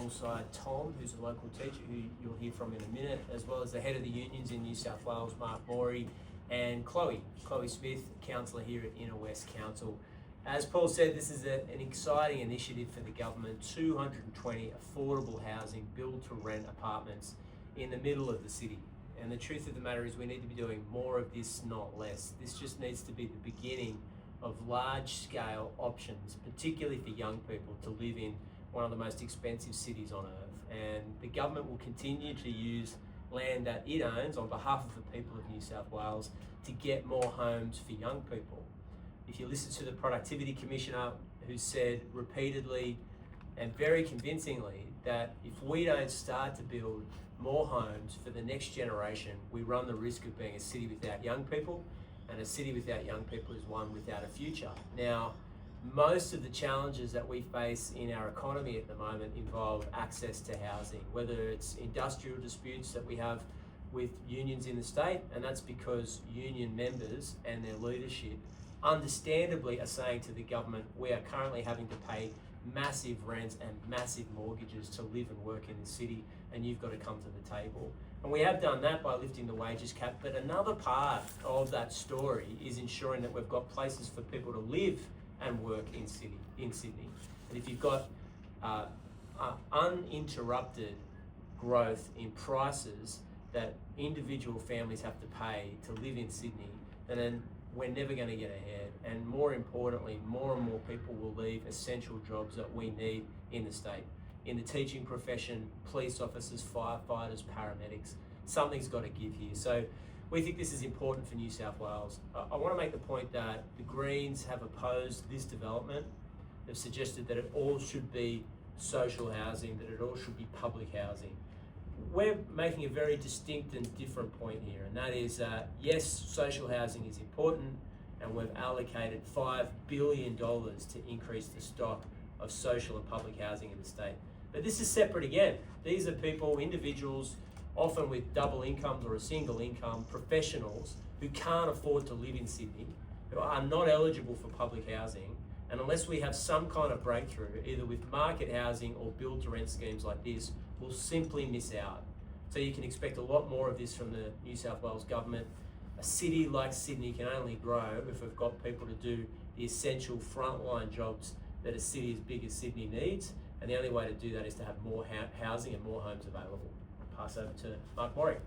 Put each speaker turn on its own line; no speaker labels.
alongside Tom, who's a local teacher who you'll hear from in a minute, as well as the head of the unions in New South Wales, Mark Morey, and Chloe Smith, councillor here at Inner West Council. As Paul said, this is an exciting initiative for the government, 220 affordable housing build-to-rent apartments in the middle of the city. And the truth of the matter is we need to be doing more of this, not less. This just needs to be the beginning of large-scale options, particularly for young people, to live in one of the most expensive cities on earth. And the government will continue to use land that it owns on behalf of the people of New South Wales to get more homes for young people. If you listen to the Productivity Commissioner, who said repeatedly and very convincingly that if we don't start to build more homes for the next generation, we run the risk of being a city without young people, and a city without young people is one without a future. Now, most of the challenges that we face in our economy at the moment involve access to housing, whether it's industrial disputes that we have with unions in the state, and that's because union members and their leadership understandably are saying to the government, we are currently having to pay massive rents and massive mortgages to live and work in the city, and you've got to come to the table. And we have done that by lifting the wages cap, but another part of that story is ensuring that we've got places for people to live and work in Sydney. And if you've got uninterrupted growth in prices that individual families have to pay to live in Sydney, then we're never going to get ahead. And more importantly, more and more people will leave essential jobs that we need in the state. In the teaching profession, police officers, firefighters, paramedics, something's got to give here. So we think this is important for New South Wales. I want to make the point that the Greens have opposed this development. They've suggested that it all should be social housing, that it all should be public housing. We're making a very distinct and different point here, and that is that yes, social housing is important, and we've allocated $5 billion to increase the stock of social and public housing in the state. But this is separate again. These are people, individuals, often with double incomes or a single income, professionals who can't afford to live in Sydney, who are not eligible for public housing. And unless we have some kind of breakthrough, either with market housing or build-to-rent schemes like this, we'll simply miss out. So you can expect a lot more of this from the New South Wales government. A city like Sydney can only grow if we've got people to do the essential frontline jobs that a city as big as Sydney needs. And the only way to do that is to have more housing and more homes available. I'll pass over to Mark Morey.